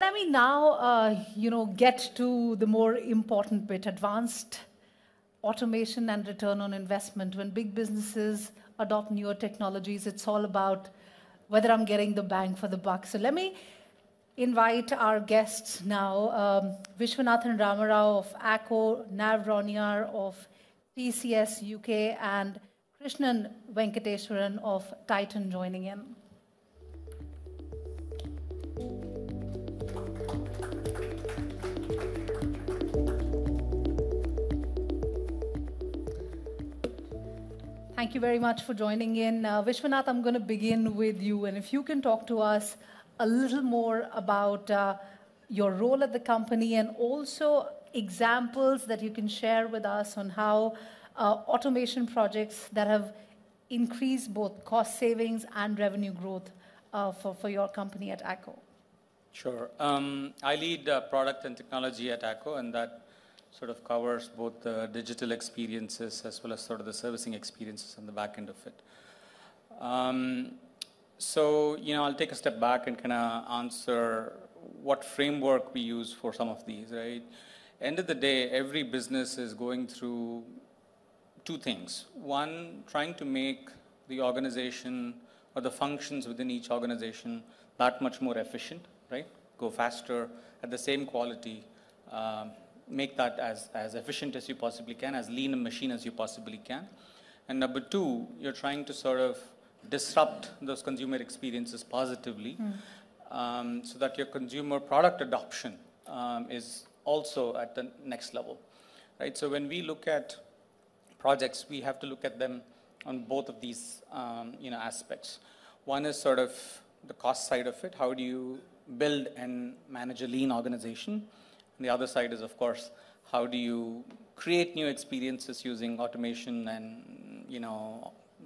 let me now, get to the more important bit, advanced automation and return on investment. When big businesses adopt newer technologies, it's all about whether I'm getting the bang for the buck. So let me invite our guests now, Vishwanath Ramarao of ACKO, Nav Rauniar of TCS UK, and Krishnan Venkateswaran of Titan joining in. Thank you very much for joining in. Vishwanath, I'm going to begin with you. And if you can talk to us a little more about your role at the company and also examples that you can share with us on how automation projects that have increased both cost savings and revenue growth for your company at ACKO. Sure. I lead product and technology at ACKO, and that sort of covers both the digital experiences as well as sort of the servicing experiences on the back end of it. I'll take a step back and kind of answer what framework we use for some of these, right? End of the day, every business is going through two things. One, trying to make the organization or the functions within each organization that much more efficient, right? Go faster at the same quality, make that as efficient as you possibly can, as lean a machine as you possibly can. And number two, you're trying to sort of disrupt those consumer experiences positively so that your consumer product adoption is also at the next level, right? So when we look at projects, we have to look at them on both of these aspects. One is sort of the cost side of it. How do you build and manage a lean organization? And the other side is, of course, how do you create new experiences using automation and,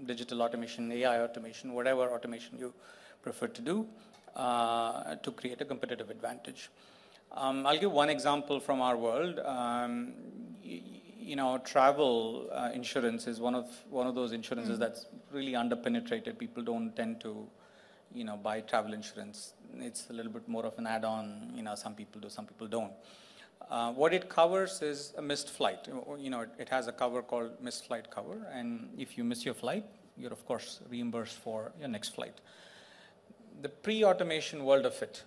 digital automation, AI automation, whatever automation you prefer to do to create a competitive advantage. I'll give one example from our world. Travel insurance is one of those insurances that's really underpenetrated. People don't tend to, buy travel insurance. It's a little bit more of an add-on. Some people do, some people don't. What it covers is a missed flight. It has a cover called missed flight cover, and if you miss your flight, you're of course reimbursed for your next flight. The pre-automation world of it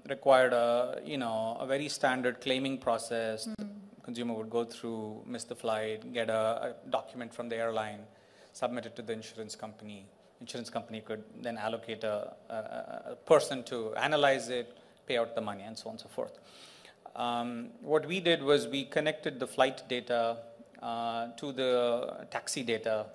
required a very standard claiming process. The consumer would go through, miss the flight, get a document from the airline, submit it to the insurance company. Insurance company could then allocate a person to analyze it, pay out the money, and so on and so forth. What we did was we connected the flight data to the taxi data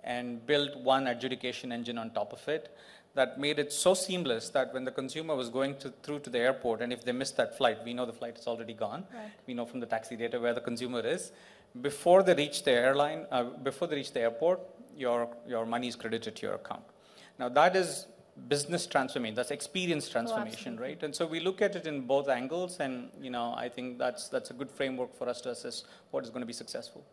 and built one adjudication engine on top of it that made it so seamless that when the consumer was going through to the airport, and if they missed that flight, we know the flight is already gone. Right. We know from the taxi data where the consumer is. Before they reach the airport, your money is credited to your account. Now that is business transformation, that's experience transformation, right? And so we look at it in both angles, and I think that's a good framework for us to assess what is going to be successful.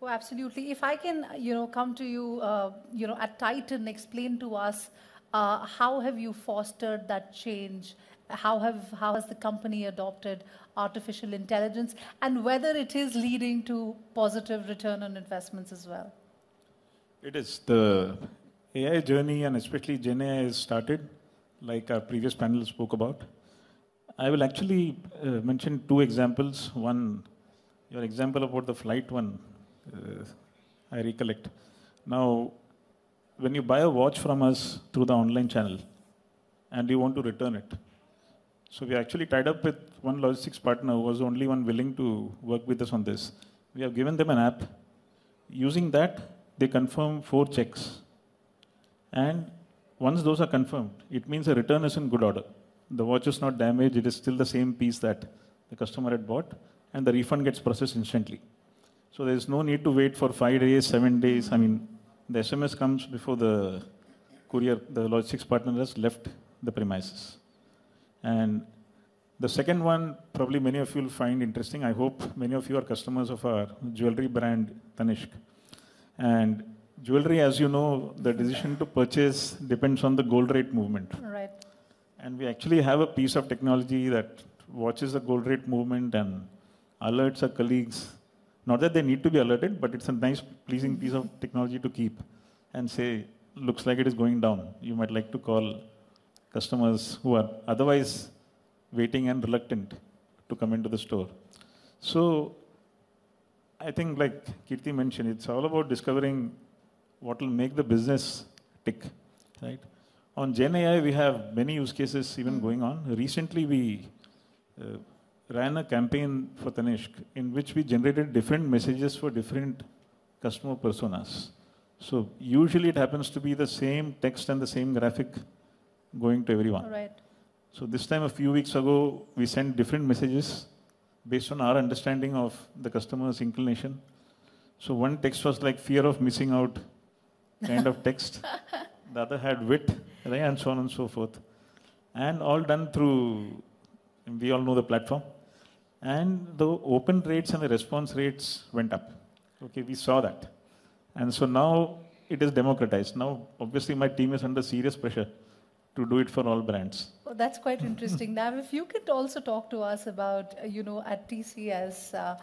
Oh, absolutely. If I can, come to you, at Titan, explain to us how have you fostered that change? How has the company adopted artificial intelligence, and whether it is leading to positive return on investments as well? It is. The AI journey, and especially Gen AI, has started, like our previous panel spoke about. I will actually mention two examples. One, your example about the flight one, I recollect. Now, when you buy a watch from us through the online channel and you want to return it, so we actually tied up with one logistics partner who was the only one willing to work with us on this. We have given them an app. Using that, they confirm 4 checks. And once those are confirmed, it means a return is in good order. The watch is not damaged, it is still the same piece that the customer had bought, and the refund gets processed instantly. So there is no need to wait for 5 days, 7 days. I mean, the SMS comes before the courier, the logistics partner has left the premises. And the second one, probably many of you will find interesting. I hope many of you are customers of our jewelry brand, Tanishq. And jewelry, as you know, the decision to purchase depends on the gold rate movement. Right. And we actually have a piece of technology that watches the gold rate movement and alerts our colleagues. Not that they need to be alerted, but it's a nice, pleasing piece of technology to keep and say, looks like it is going down. You might like to call customers who are otherwise waiting and reluctant to come into the store. So I think, like Kirti mentioned, it's all about discovering what will make the business tick, right? On Gen AI, we have many use cases even going on. Recently, we ran a campaign for Tanishq in which we generated different messages for different customer personas. So usually it happens to be the same text and the same graphic going to everyone. All right. So this time, a few weeks ago, we sent different messages based on our understanding of the customer's inclination. So one text was like fear of missing out kind of text. The other had wit, right, and so on and so forth. And all done through, we all know the platform. And the open rates and the response rates went up. Okay, we saw that. And so now it is democratized. Now, obviously, my team is under serious pressure to do it for all brands. Well, that's quite interesting. Nav, if you could also talk to us about, at TCS,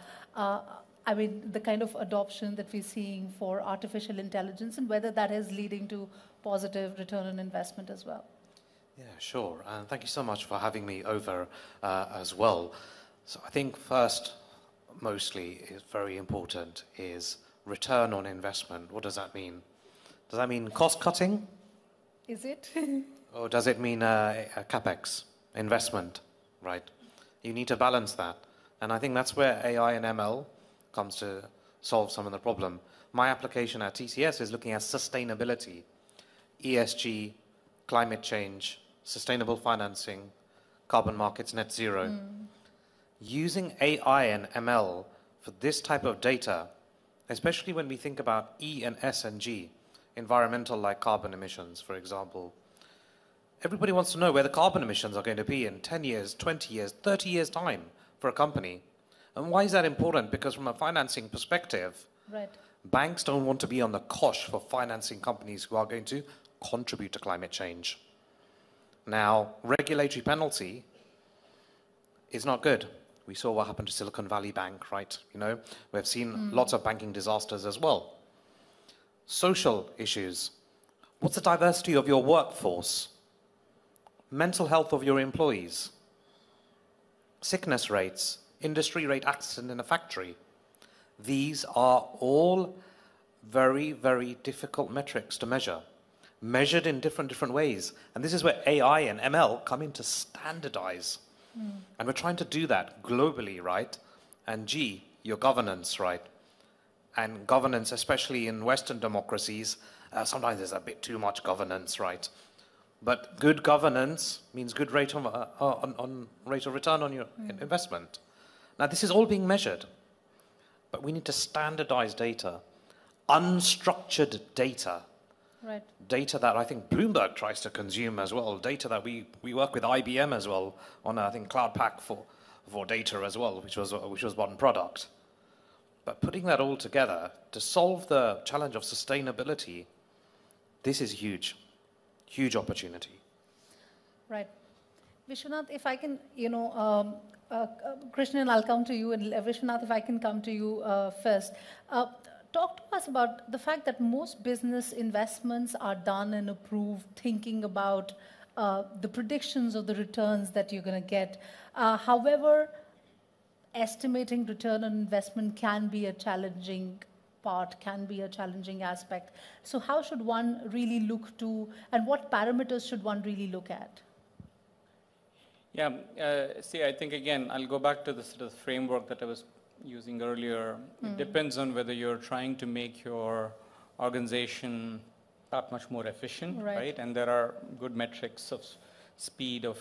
I mean, the kind of adoption that we're seeing for artificial intelligence and whether that is leading to positive return on investment as well. Yeah, sure. And thank you so much for having me over as well. So I think first, mostly, is very important is return on investment. What does that mean? Does that mean cost cutting? Is it? Or does it mean a capex investment, right? You need to balance that. And I think that's where AI and ML comes to solve some of the problem. My application at TCS is looking at sustainability, ESG, climate change, sustainable financing, carbon markets, net zero. Using AI and ML for this type of data, especially when we think about E and S and G, environmental like carbon emissions, for example. Everybody wants to know where the carbon emissions are going to be in 10 years, 20 years, 30 years' time for a company. And why is that important? Because from a financing perspective, Right. banks don't want to be on the cosh for financing companies who are going to contribute to climate change. Now, regulatory penalty is not good. We saw what happened to Silicon Valley Bank, right? We've seen lots of banking disasters as well. Social issues. What's the diversity of your workforce? Mental health of your employees? Sickness rates? Industry rate accident in a factory? These are all very, very difficult metrics to measure. Measured in different ways. And this is where AI and ML come in to standardize. And we're trying to do that globally, right? And G, your governance, right? And governance, especially in Western democracies, sometimes there's a bit too much governance, right? But good governance means good rate of return on your investment. Now, this is all being measured, but we need to standardize data, unstructured data. Right. Data that I think Bloomberg tries to consume as well, data that we work with IBM as well on, I think, Cloud Pak for data as well, which was one product. But putting that all together to solve the challenge of sustainability, this is huge opportunity. Right. Vishwanath, if I can, Krishnan, I'll come to you, and Vishwanath, if I can come to you first. Talk to us about the fact that most business investments are done and approved thinking about the predictions of the returns that you're going to get. However, estimating return on investment can be a challenging part, can be a challenging aspect. So how should one really look to, and what parameters should one really look at? Yeah, see, I think, again, I'll go back to the sort of framework that I was using earlier. It depends on whether you're trying to make your organization that much more efficient, right? And there are good metrics of speed of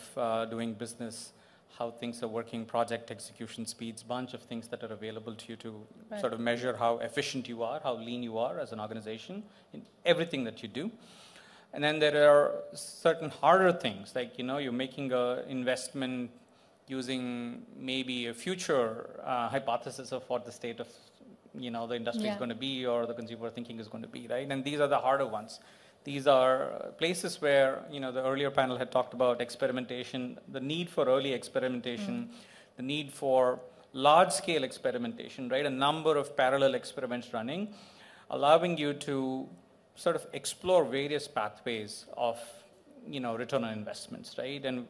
doing business, how things are working, project execution speeds, bunch of things that are available to you to sort of measure how efficient you are, how lean you are as an organization in everything that you do. And then there are certain harder things, like, you're making an investment using maybe a future hypothesis of what the state of, the industry is going to be or the consumer thinking is going to be, right? And these are the harder ones. These are places where, the earlier panel had talked about experimentation, the need for early experimentation, the need for large-scale experimentation, right? A number of parallel experiments running, allowing you to sort of explore various pathways of, return on investments, right? And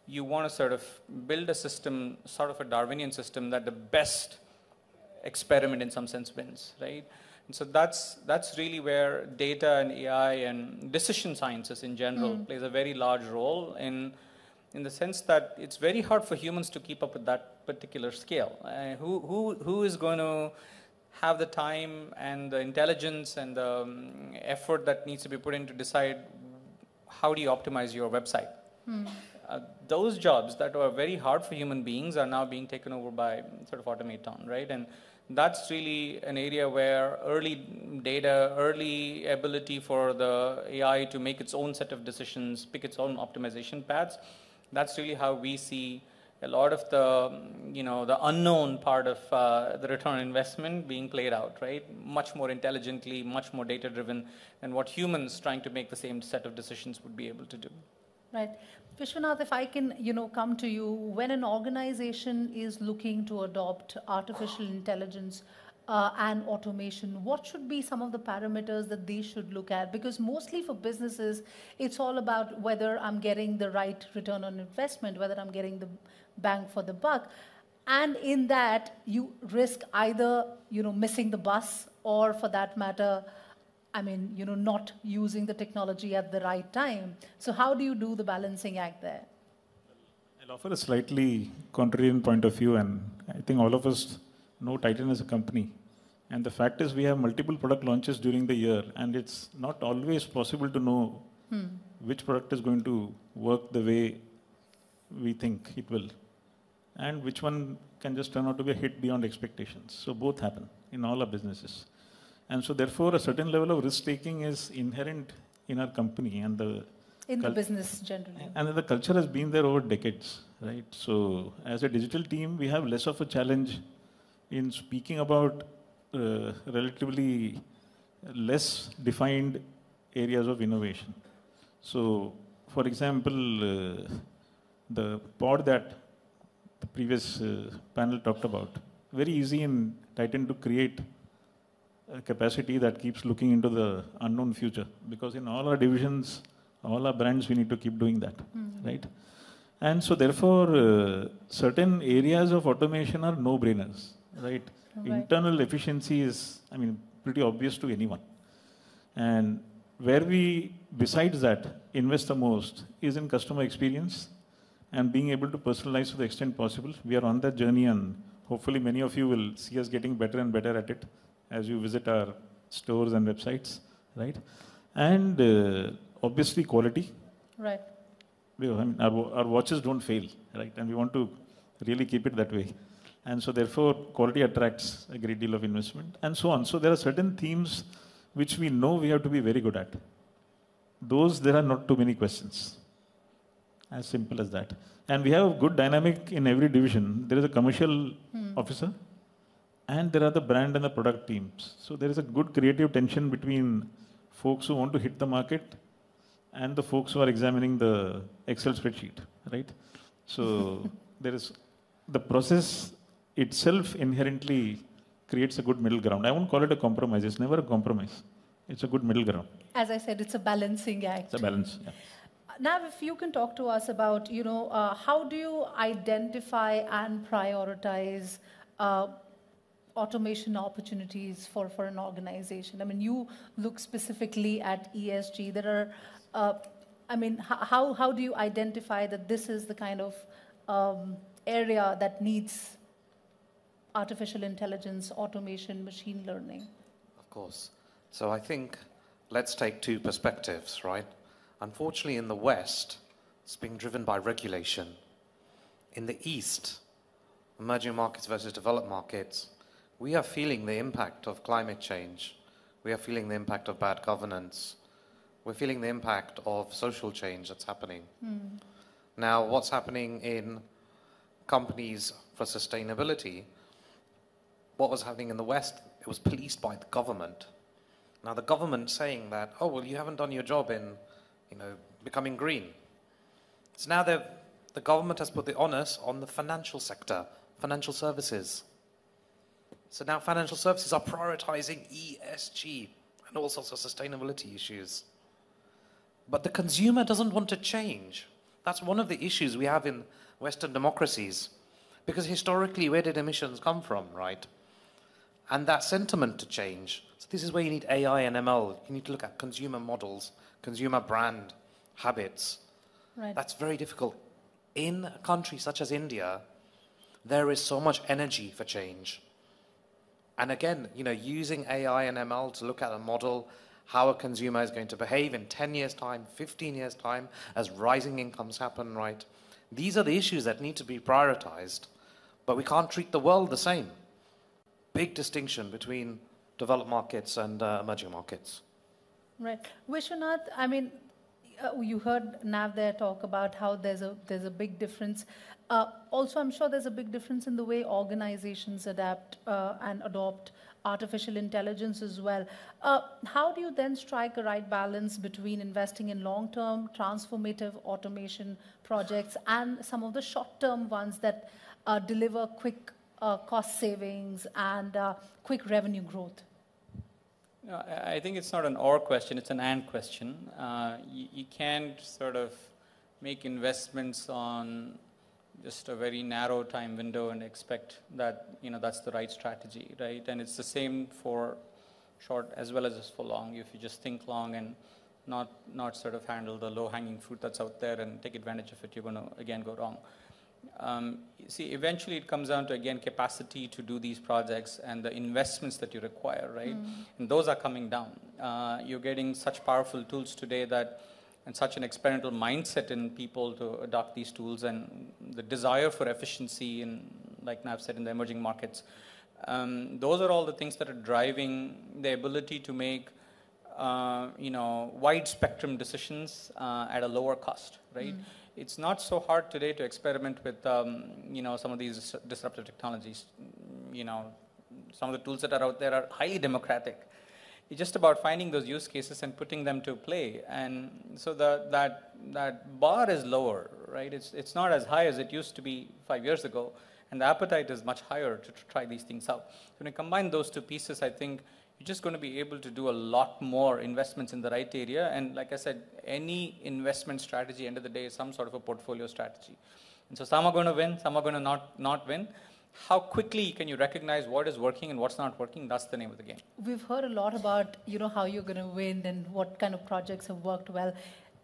you want to sort of build a system, sort of a Darwinian system, that the best experiment in some sense wins, right? And so that's really where data and AI and decision sciences in general plays a very large role in the sense that it's very hard for humans to keep up with that particular scale. Who is going to have the time and the intelligence and the effort that needs to be put in to decide how do you optimize your website? Those jobs that were very hard for human beings are now being taken over by sort of automaton, right? And that's really an area where early data, early ability for the AI to make its own set of decisions, pick its own optimization paths, that's really how we see a lot of the, the unknown part of the return on investment being played out, right? Much more intelligently, much more data-driven than what humans trying to make the same set of decisions would be able to do. Right. Vishwanath, if I can, come to you, when an organization is looking to adopt artificial intelligence and automation, what should be some of the parameters that they should look at? Because mostly for businesses, it's all about whether I'm getting the right return on investment, whether I'm getting the bang for the buck. And in that, you risk either, missing the bus or, for that matter, not using the technology at the right time. So how do you do the balancing act there? I'll offer a slightly contrarian point of view, and I think all of us know Titan as a company. And the fact is we have multiple product launches during the year, and it's not always possible to know which product is going to work the way we think it will, and which one can just turn out to be a hit beyond expectations. So both happen in all our businesses. And so therefore a certain level of risk-taking is inherent in our company and the business generally. And the culture has been there over decades, right? So as a digital team, we have less of a challenge in speaking about relatively less defined areas of innovation. So for example, the pod that the previous panel talked about, very easy in Titan to create a capacity that keeps looking into the unknown future, because in all our divisions, all our brands, we need to keep doing that, right? And so therefore, certain areas of automation are no-brainers, right? Internal efficiency is, pretty obvious to anyone. And where we, besides that, invest the most is in customer experience and being able to personalize to the extent possible. We are on that journey, and hopefully many of you will see us getting better and better at it as you visit our stores and websites, right? And obviously quality. Right. Our watches don't fail, right? And we want to really keep it that way. And so therefore quality attracts a great deal of investment and so on. So there are certain themes which we know we have to be very good at. Those, there are not too many questions. As simple as that. And we have a good dynamic in every division. There is a commercial officer, and there are the brand and the product teams. So there is a good creative tension between folks who want to hit the market and the folks who are examining the Excel spreadsheet, right? So there is the process itself inherently creates a good middle ground. I won't call it a compromise. It's never a compromise. It's a good middle ground. As I said, it's a balancing act. It's a balance, yeah. Nav, if you can talk to us about, how do you identify and prioritize automation opportunities for an organization? You look specifically at ESG. There are, how do you identify that this is the kind of area that needs artificial intelligence, automation, machine learning? Of course. So I think let's take two perspectives, right? Unfortunately, in the West, it's being driven by regulation. In the East, emerging markets versus developed markets, we are feeling the impact of climate change. We are feeling the impact of bad governance. We're feeling the impact of social change that's happening. Now, what's happening in companies for sustainability, what was happening in the West, it was policed by the government. Now the government saying that, oh, well, you haven't done your job in, becoming green. So now the government has put the onus on the financial sector, financial services. So now financial services are prioritizing ESG and all sorts of sustainability issues. But the consumer doesn't want to change. That's one of the issues we have in Western democracies. Because historically, where did emissions come from, right? And that sentiment to change. So this is where you need AI and ML. You need to look at consumer models, consumer brand habits. Right. That's very difficult. In a country such as India, there is so much energy for change. And again, using AI and ML to look at a model, how a consumer is going to behave in 10 years' time, 15 years' time, as rising incomes happen, right? These are the issues that need to be prioritized, but we can't treat the world the same. Big distinction between developed markets and emerging markets. Right. Vishwanath, you heard Nav there talk about how there's a big difference. Also, I'm sure there's a big difference in the way organizations adapt and adopt artificial intelligence as well. How do you then strike a right balance between investing in long-term transformative automation projects and some of the short-term ones that deliver quick cost savings and quick revenue growth? No, I think it's not an or question, it's an and question. You can't sort of make investments on just a very narrow time window and expect that, that's the right strategy, right? And it's the same for short as well as for long. If you just think long and not sort of handle the low-hanging fruit that's out there and take advantage of it, you're going to, again, go wrong. See, eventually it comes down to, again, capacity to do these projects and the investments that you require, right? And those are coming down. You're getting such powerful tools today and such an experimental mindset in people to adopt these tools, and the desire for efficiency in, like Nav said, in the emerging markets. Those are all the things that are driving the ability to make wide spectrum decisions at a lower cost, right? It's not so hard today to experiment with, some of these disruptive technologies. Some of the tools that are out there are highly democratic. It's just about finding those use cases and putting them to play. And so that bar is lower, right? It's not as high as it used to be 5 years ago. And the appetite is much higher to try these things out. So when you combine those two pieces, I think you're just going to be able to do a lot more investments in the right area. And like I said, any investment strategy, end of the day, is some sort of a portfolio strategy. And so some are going to win, some are going to not win. How quickly can you recognize what is working and what's not working? That's the name of the game. We've heard a lot about, how you're going to win and what kind of projects have worked well.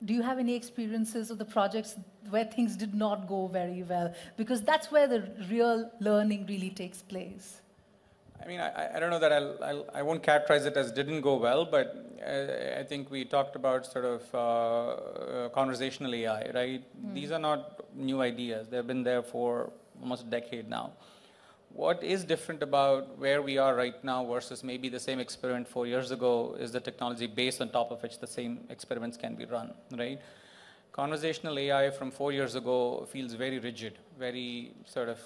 Do you have any experiences of the projects where things did not go very well? Because that's where the real learning really takes place. I don't know that I won't characterize it as didn't go well, but I think we talked about sort of conversational AI, right? These are not new ideas. They've been there for almost a decade now. What is different about where we are right now versus maybe the same experiment 4 years ago is the technology base on top of which the same experiments can be run, right? Conversational AI from 4 years ago feels very rigid, very sort of,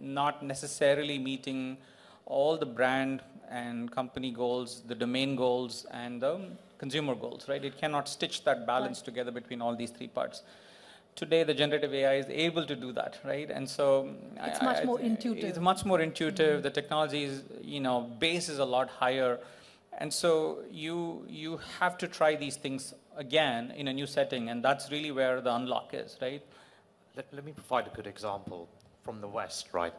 not necessarily meeting all the brand and company goals, the domain goals, and the consumer goals, right? It cannot stitch that balance together between all these three parts. Today, the generative AI is able to do that, right? And so it's much more intuitive. It's much more intuitive. The technology's, base is a lot higher. And so you have to try these things again in a new setting, and that's really where the unlock is, right? Let me provide a good example from the West, right?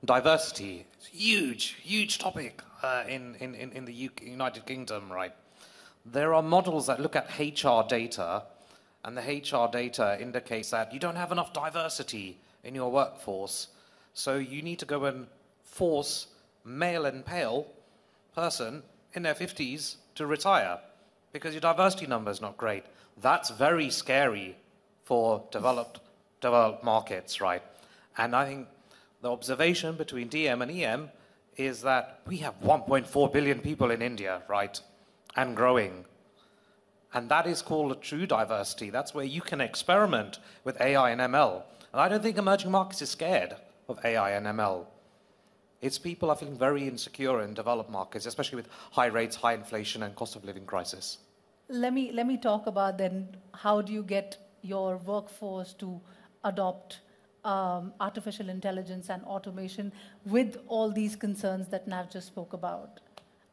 Diversity, huge topic in the United Kingdom, right? There are models that look at HR data, and the HR data indicates that you don't have enough diversity in your workforce, so you need to go and force male and pale person in their 50s to retire because your diversity number is not great. That's very scary for developed markets, right? And I think the observation between DM and EM is that we have 1.4 billion people in India, right? And growing. And that is called a true diversity. That's where you can experiment with AI and ML. And I don't think emerging markets is scared of AI and ML. It's people are feeling very insecure in developed markets, especially with high rates, high inflation, and cost of living crisis. Let me talk about then how do you get your workforce to adopt artificial intelligence and automation with all these concerns that Nav just spoke about?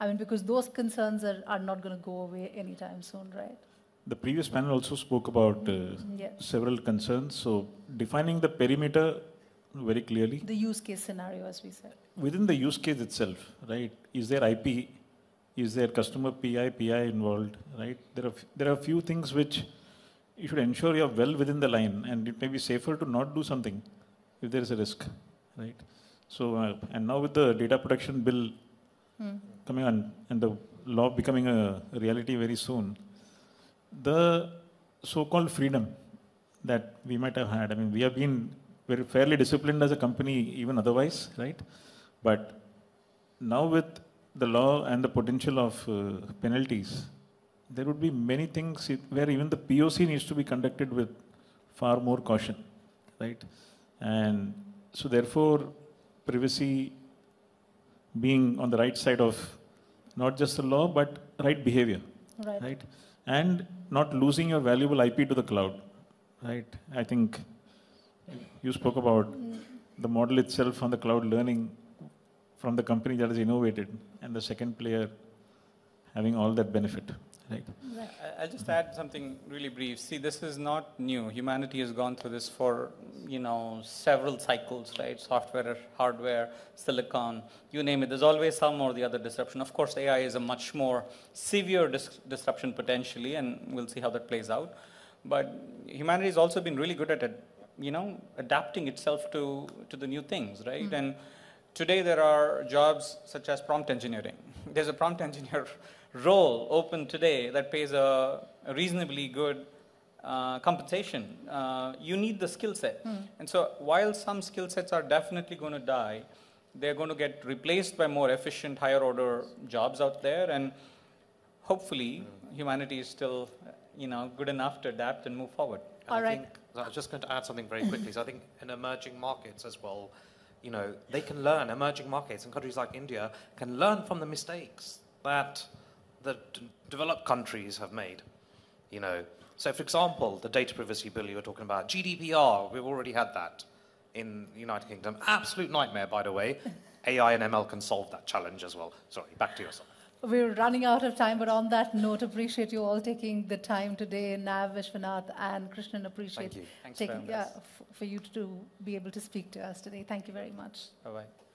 I mean, because those concerns are not going to go away anytime soon, right? The previous panel also spoke about several concerns. So defining the perimeter very clearly. The use case scenario, as we said. Within the use case itself, right? Is there IP? Is there customer PI involved, right? There are a few things which you should ensure you are well within the line, and it may be safer to not do something if there is a risk, right? So, and now with the data protection bill coming on and the law becoming a reality very soon, the so-called freedom that we might have had, I mean, we have been very fairly disciplined as a company even otherwise, right? But now with the law and the potential of penalties, there would be many things where even the POC needs to be conducted with far more caution, right? And so therefore, privacy being on the right side of not just the law, but right behavior, right? And not losing your valuable IP to the cloud, right? I think you spoke about the model itself on the cloud learning from the company that is innovated and the second player having all that benefit, right? I'll just add something really brief. See, this is not new. Humanity has gone through this for, several cycles, right? Software, hardware, silicon, you name it. There's always some or the other disruption. Of course, AI is a much more severe disruption potentially, and we'll see how that plays out. But humanity has also been really good at adapting itself to the new things, right? And today there are jobs such as prompt engineering. There's a prompt engineer role open today that pays a reasonably good compensation. You need the skill set. And so while some skill sets are definitely going to die, they're going to get replaced by more efficient, higher order jobs out there. And hopefully humanity is still good enough to adapt and move forward. All right. I was just going to add something very quickly. So I think in emerging markets as well, they can learn, emerging markets in countries like India can learn from the mistakes that the developed countries have made. So for example, the data privacy bill you were talking about, GDPR, we've already had that in the United Kingdom. Absolute nightmare, by the way. AI and ML can solve that challenge as well. Sorry, back to yourself. We're running out of time, but on that note, appreciate you all taking the time today. Nav, Vishwanath, and Krishnan, appreciate Thank you. Thanks taking for having us. for you to be able to speak to us today. Thank you very much. Bye-bye.